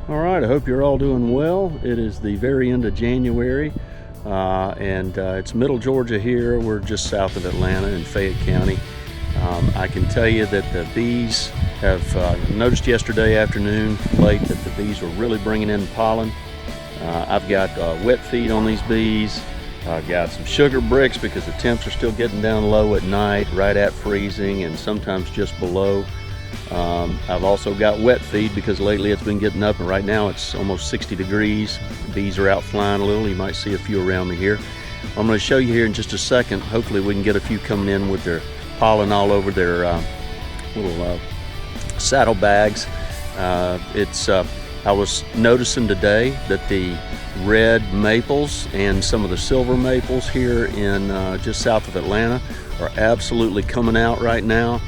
All right, I hope you're all doing well. It is the very end of January, and it's middle Georgia here. We're just south of Atlanta in Fayette County. I can tell you that the bees have noticed yesterday afternoon late that the bees were really bringing in pollen. I've got wet feed on these bees. I've got some sugar bricks because the temps are still getting down low at night, right at freezing and sometimes just below. I've also got wet feed because lately it's been getting up, and right now it's almost 60 degrees. The bees are out flying a little. You might see a few around me here. I'm going to show you here in just a second. Hopefully we can get a few coming in with their pollen all over their little saddle bags. I was noticing today that the red maples and some of the silver maples here in just south of Atlanta are absolutely coming out right now.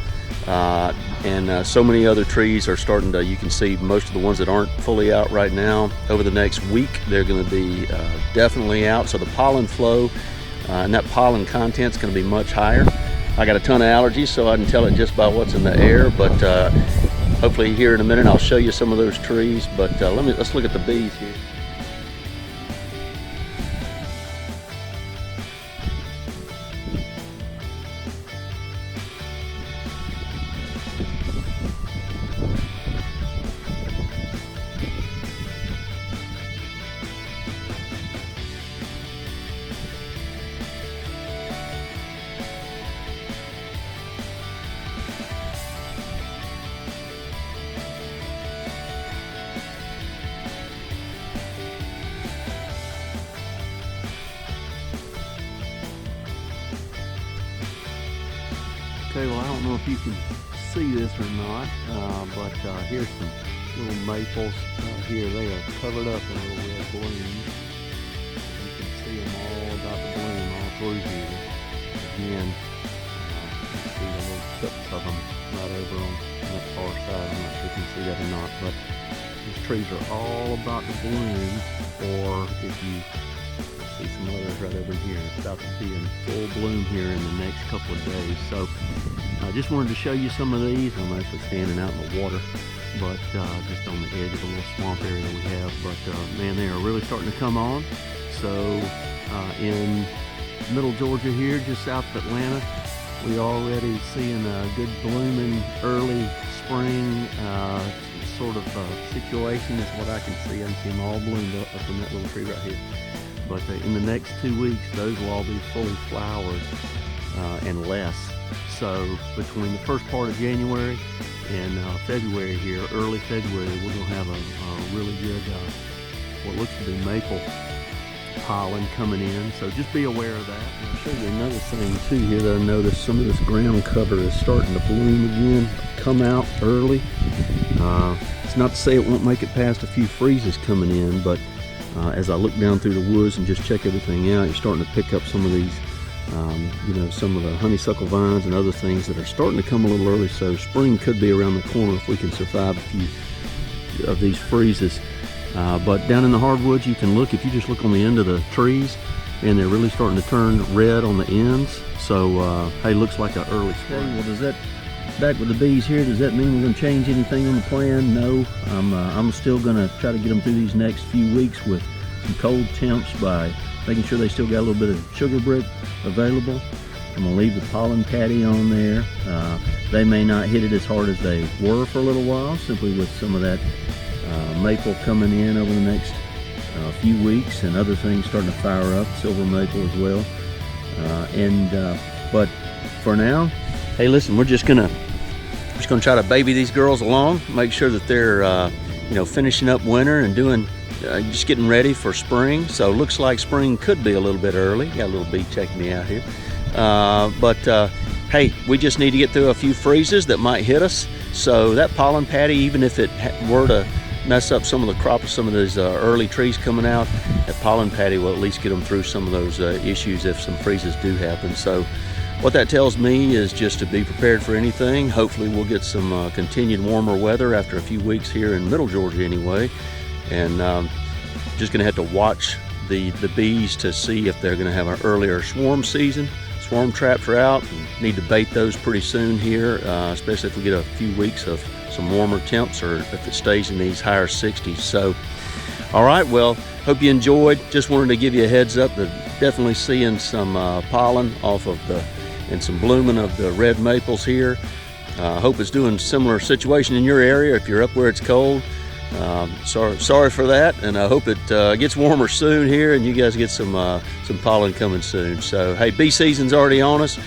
And so many other trees are starting to, you can see most of the ones that aren't fully out right now. Over the next week, they're going to be definitely out. So the pollen flow and that pollen content's going to be much higher. I got a ton of allergies, so I can tell it just by what's in the air. But hopefully here in a minute, I'll show you some of those trees. But let's look at the bees here. Okay, well, I don't know if you can see this or not, but here's some little maples here. They are covered up in little red blooms. You can see them all about to bloom all through here. Again, you can see the little tips of them right over on that far side. I'm not sure if you can see that or not, but these trees are all about to bloom, or if you see some others right over here. It's about to be in full bloom here in the next couple of days. So I just wanted to show you some of these. I'm actually standing out in the water, but just on the edge of a little swamp area that we have. But man, they are really starting to come on. So in middle Georgia here, just south of Atlanta, we already seeing a good blooming early spring sort of situation is what I can see. I can see them all bloomed up from that little tree right here. But in the next 2 weeks, those will all be fully flowered and less. So between the first part of January and February here, early February, we're going to have a really good, what looks to be maple pollen coming in. So just be aware of that. And I'll show you another thing too here that I noticed. Some of this ground cover is starting to bloom again, come out early. It's not to say it won't make it past a few freezes coming in, but as I look down through the woods and just check everything out, you're starting to pick up some of these, some of the honeysuckle vines and other things that are starting to come a little early. So spring could be around the corner if we can survive a few of these freezes. But down in the hardwoods, you can look, if you just look on the end of the trees, and they're really starting to turn red on the ends. So, hey, looks like an early spring. Okay, well, does that, back with the bees here, does that mean we're going to change anything on the plan? No, I'm still going to try to get them through these next few weeks with some cold temps by making sure they still got a little bit of sugar brick available. I'm going to leave the pollen patty on there. They may not hit it as hard as they were for a little while, simply with some of that maple coming in over the next few weeks, and other things starting to fire up, silver maple as well. But for now, hey, listen, we're just gonna try to baby these girls along, make sure that they're finishing up winter and doing just getting ready for spring. So looks like spring could be a little bit early. Got a little bee checking me out here, but hey, we just need to get through a few freezes that might hit us. So that pollen patty, even if it were to mess up some of the crop of some of those early trees coming out, that pollen patty will at least get them through some of those issues if some freezes do happen. So what that tells me is just to be prepared for anything. Hopefully we'll get some continued warmer weather after a few weeks here in middle Georgia anyway, and just going to have to watch the bees to see if they're going to have an earlier swarm swarm traps are out. Need to bait those pretty soon here, especially if we get a few weeks of some warmer temps, or if it stays in these higher 60s. So, all right, well, hope you enjoyed. Just wanted to give you a heads up that definitely seeing some pollen off of and some blooming of the red maples here. Hope it's doing similar situation in your area if you're up where it's cold. Sorry for that, and I hope it gets warmer soon here and you guys get some pollen coming soon. So hey, bee season's already on us.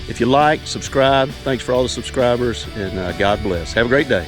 If you like, subscribe. Thanks for all the subscribers, and God bless. Have a great day.